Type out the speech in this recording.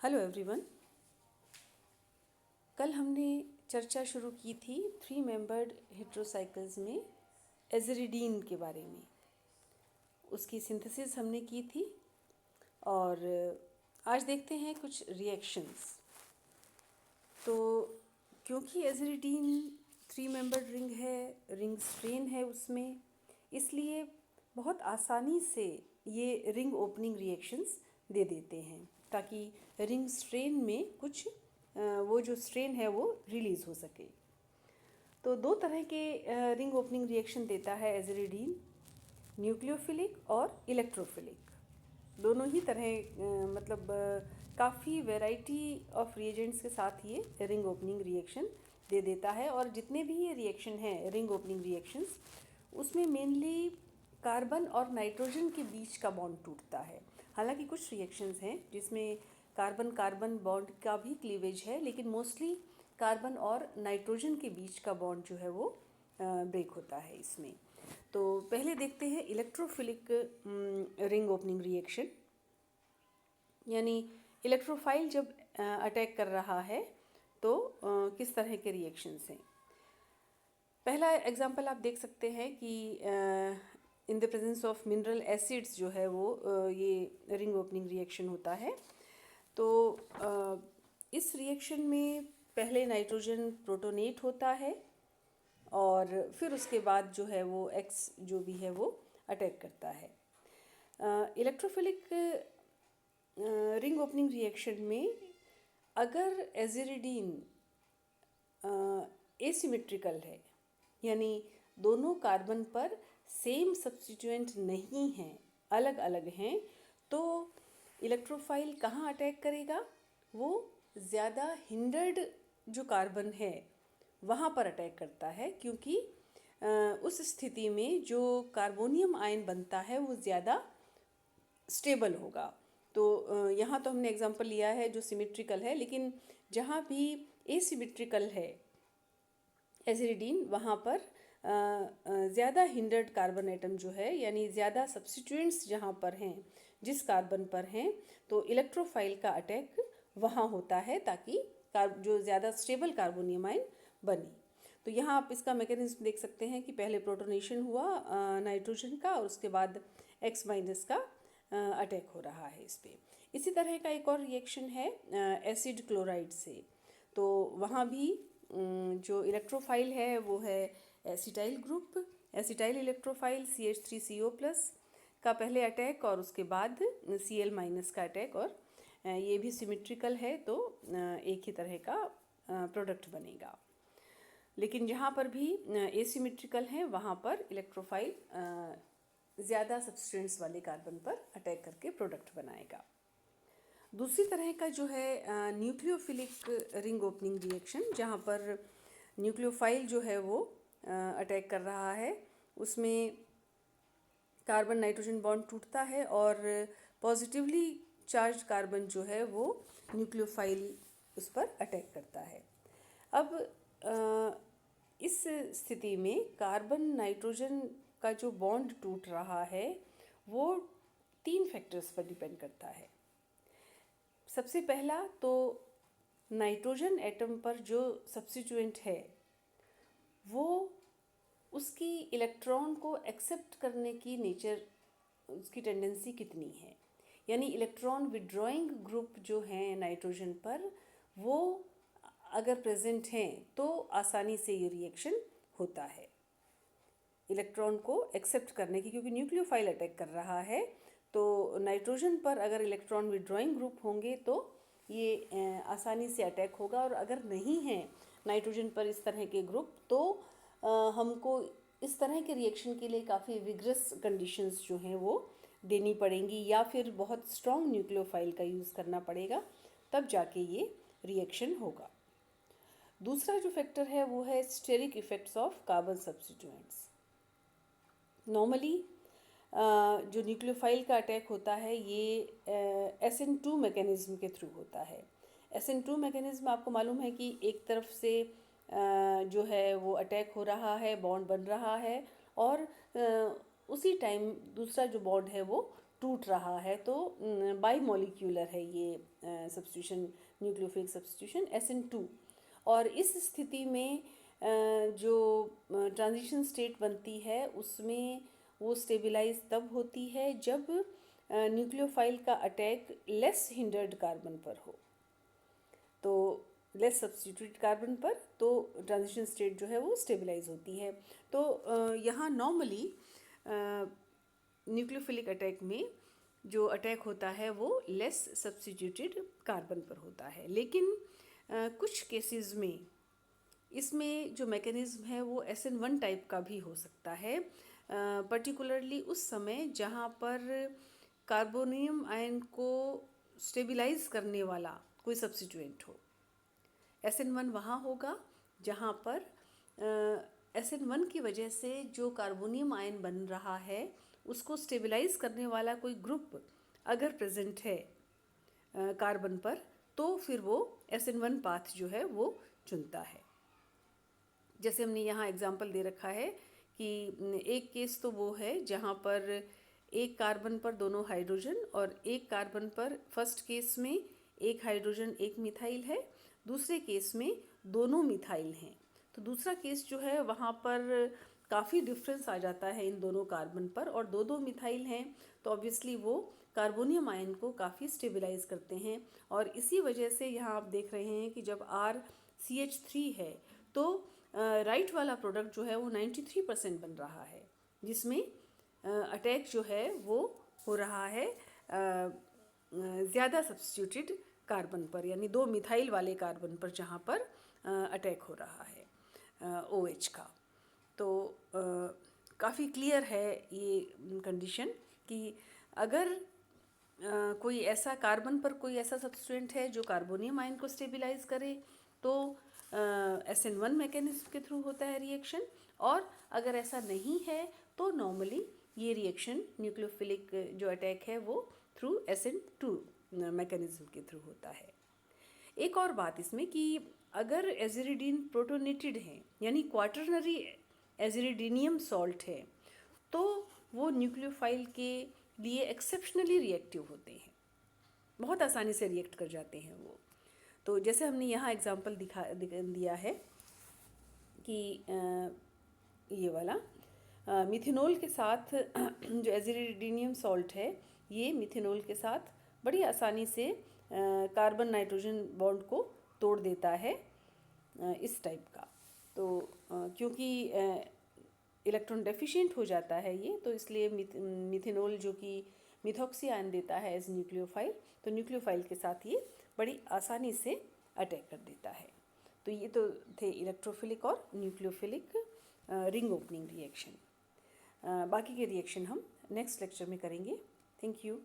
Hello everyone. कल हमने चर्चा शुरू की थी 3 मेंबर्ड हेट्रोसाइकल्स में एज़िरिडीन के बारे में। उसकी सिंथेसिस हमने की थी और आज देखते हैं कुछ रिएक्शंस। तो क्योंकि एज़िरिडीन 3 मेंबर्ड रिंग है, रिंग स्ट्रेन है उसमें, इसलिए बहुत आसानी से ये रिंग ओपनिंग रिएक्शंस दे देते हैं ताकि रिंग स्ट्रेन में कुछ वो जो स्ट्रेन है वो रिलीज़ हो सके। तो 2 तरह के रिंग ओपनिंग रिएक्शन देता है एज़िरिडीन, न्यूक्लियोफिलिक और इलेक्ट्रोफिलिक। दोनों ही तरह मतलब काफ़ी वैरायटी ऑफ रिएजेंट्स के साथ ये रिंग ओपनिंग रिएक्शन दे देता है। और जितने भी ये रिएक्शन हैं रिंग ओपनिंग रिएक्शंस, उसमें मेनली कार्बन और नाइट्रोजन के बीच का बॉन्ड टूटता है। हालांकि कुछ रिएक्शंस हैं जिसमें कार्बन कार्बन बॉन्ड का भी क्लीवेज है, लेकिन मोस्टली कार्बन और नाइट्रोजन के बीच का बॉन्ड जो है वो ब्रेक होता है इसमें। तो पहले देखते हैं इलेक्ट्रोफिलिक रिंग ओपनिंग रिएक्शन, यानी इलेक्ट्रोफाइल जब अटैक कर रहा है तो किस तरह के रिएक्शंस हैं। पहला एग्जांपल आप देख सकते हैं कि in the presence of mineral acids जो है वो ये रिंग ओपनिंग रिएक्शन होता है। तो इस रिएक्शन में पहले नाइट्रोजन प्रोटोनेट होता है और फिर उसके बाद जो है वो एक्स जो भी है वो अटैक करता है। इलेक्ट्रोफिलिक रिंग ओपनिंग रिएक्शन में अगर एज़िरिडीन एसिमेट्रिकल है, यानी दोनों कार्बन पर सेम सब्स्टिट्यूएंट नहीं हैं, अलग अलग हैं, तो इलेक्ट्रोफाइल कहाँ अटैक करेगा? वो ज़्यादा हिंडर्ड जो कार्बन है वहाँ पर अटैक करता है, क्योंकि उस स्थिति में जो कार्बोनियम आयन बनता है वो ज़्यादा स्टेबल होगा। तो यहाँ तो हमने एग्जांपल लिया है जो सिमेट्रिकल है, लेकिन जहाँ भी एसिमेट्रिकल है एज़िरिडीन, वहाँ पर ज़्यादा हिंडर्ड कार्बन एटम जो है, यानी ज़्यादा सब्स्टिट्यूएंट्स जहाँ पर हैं, जिस कार्बन पर हैं, तो इलेक्ट्रोफाइल का अटैक वहाँ होता है ताकि जो ज़्यादा स्टेबल कार्बोनियम आयन बने। तो यहाँ आप इसका मैकेनिज्म देख सकते हैं कि पहले प्रोटोनेशन हुआ नाइट्रोजन का और उसके बाद एक्स माइनस का अटैक हो रहा है इस पर। इसी तरह का एक और रिएक्शन है एसिड क्लोराइड से। तो वहाँ भी जो इलेक्ट्रोफाइल है वो है acetyl group, acetyl electrophile CH3CO+ का पहले अटैक और उसके बाद Cl- का अटैक, और ये भी सिमेट्रिकल है तो एक ही तरह का प्रोडक्ट बनेगा। लेकिन जहाँ पर भी एसिमेट्रिकल है वहाँ पर इलेक्ट्रोफाइल ज़्यादा सब्सटेंस वाले कार्बन पर अटैक करके प्रोडक्ट बनाएगा। दूसरी तरह का जो है न्यूक्लियोफिलिक रिंग ओपनिंग रिएक्शन, जहाँ पर न्यूक्लियोफाइल जो है वो अटैक कर रहा है, उसमें कार्बन नाइट्रोजन बॉन्ड टूटता है और पॉजिटिवली चार्ज कार्बन जो है वो न्यूक्लियोफाइल उस पर अटैक करता है। अब इस स्थिति में कार्बन नाइट्रोजन का जो बॉन्ड टूट रहा है वो 3 फैक्टर्स पर डिपेंड करता है। सबसे पहला तो नाइट्रोजन एटम पर जो सब्स्टिट्यूएंट है वो उसकी इलेक्ट्रॉन को एक्सेप्ट करने की नेचर, उसकी टेंडेंसी कितनी है, यानी इलेक्ट्रॉन विड्रॉइंग ग्रुप जो हैं नाइट्रोजन पर वो अगर प्रेजेंट हैं तो आसानी से ये रिएक्शन होता है इलेक्ट्रॉन को एक्सेप्ट करने की, क्योंकि न्यूक्लियोफाइल अटैक कर रहा है। तो नाइट्रोजन पर अगर इलेक्ट्रॉन विड्रॉइंग ग्रुप होंगे तो ये आसानी से अटैक होगा, और अगर नहीं है नाइट्रोजन पर इस तरह के ग्रुप तो हमको इस तरह के रिएक्शन के लिए काफ़ी विग्रस कंडीशंस जो हैं वो देनी पड़ेंगी, या फिर बहुत स्ट्रॉन्ग न्यूक्लियोफाइल का यूज़ करना पड़ेगा, तब जाके ये रिएक्शन होगा। दूसरा जो फैक्टर है वो है steric effects of carbon substituents. Normally जो न्यूक्लियोफाइल का अटैक होता है ये SN2 मैकेनिज्म के थ्रू होता है। SN2 मैकेनिज्म आपको मालूम है कि एक तरफ से जो है वो अटैक हो रहा है, बॉन्ड बन रहा है, और उसी टाइम दूसरा जो बॉन्ड है वो टूट रहा है, तो बाई मॉलिक्यूलर है ये सब्स्टिट्यूशन, न्यूक्लियोफिलिक सब्स्टिट्यूशन SN2। और इस स्थिति में जो ट्रांजिशन स्टेट बनती है उसमें वो स्टेबलाइज तब होती है जब न्यूक्लियोफाइल का अटैक लेस हिंडर्ड कार्बन पर हो, तो लेस सब्स्टिट्यूटेड कार्बन पर, तो ट्रांजिशन स्टेट जो है वो स्टेबलाइज होती है। तो यहाँ नॉर्मली न्यूक्लियोफिलिक अटैक में जो अटैक होता है वो लेस सब्स्टिट्यूटेड कार्बन पर होता है, लेकिन कुछ केसेस में इसमें जो मैकेनिज्म है वो SN1 टाइप का भी हो सकता है, पर्टिकुलरली उस समय जहाँ पर कार्बोनियम आयन को स्टेबलाइज करने वाला कोई सब्स्टिट्यूएंट हो। SN1 वहाँ होगा जहाँ पर SN1 की वजह से जो कार्बोनियम आयन बन रहा है उसको स्टेबलाइज करने वाला कोई ग्रुप अगर प्रेजेंट है कार्बन पर, तो फिर वो SN1 पाथ जो है वो चुनता है। जैसे हमने यहाँ एग्जांपल दे रखा है कि एक केस तो वो है जहाँ पर एक कार्बन पर दोनों हाइड्रोजन और एक कार्बन पर फर्स्ट केस में एक हाइड्रोजन एक मिथाइल है, दूसरे केस में दोनों मिथाइल हैं। तो दूसरा केस जो है वहाँ पर काफ़ी डिफरेंस आ जाता है इन दोनों कार्बन पर, और दो दो मिथाइल हैं तो ऑब्वियसली वो कार्बोनियम आयन को काफ़ी स्टेबलाइज करते हैं। और इसी वजह से यहाँ आप देख रहे हैं कि जब RCH3 है तो राइट वाला प्रोडक्ट जो है वो 93% बन रहा है, जिसमें अटैक जो है वो हो रहा है ज़्यादा सब्स्टिट्यूटेड कार्बन पर, यानी दो मिथाइल वाले कार्बन पर जहाँ पर अटैक हो रहा है OH का। तो काफ़ी क्लियर है ये कंडीशन कि अगर कोई ऐसा कार्बन पर कोई ऐसा सब्स्टिट्यूएंट है जो कार्बोनियम आयन को स्टेबलाइज करे तो SN1 मैकेनिज्म के थ्रू होता है रिएक्शन, और अगर ऐसा नहीं है तो नॉर्मली ये रिएक्शन न्यूक्लियोफिलिक जो अटैक है वो थ्रू SN2 मैकेनिज्म के थ्रू होता है। एक और बात इसमें कि अगर एजिरिडीन प्रोटोनेटेड है यानी क्वाटरनरी एजिरिडीनियम सॉल्ट है, तो वो न्यूक्लियोफाइल के लिए एक्सेप्शनली रिएक्टिव होते हैं, बहुत आसानी से रिएक्ट कर जाते हैं वो। तो जैसे हमने यहाँ एग्जांपल दिया है कि ये वाला मिथेनॉल के साथ जो एजिरिडीनियम सॉल्ट है, ये मिथेनॉल के साथ बड़ी आसानी से कार्बन नाइट्रोजन बॉन्ड को तोड़ देता है, इस टाइप का। तो क्योंकि इलेक्ट्रॉन डेफिशिएंट हो जाता है ये, तो इसलिए मिथेनॉल जो कि मिथॉक्सी आयन देता है एज न्यूक्लियोफाइल, तो न्यूक्लियोफाइल के साथ ये बड़ी आसानी से अटैक कर देता है। तो ये तो थे इलेक्ट्रोफिलिक और न्यूक्लियोफिलिक रिंग ओपनिंग रिएक्शन। बाकी के रिएक्शन हम नेक्स्ट लेक्चर में करेंगे। Thank you.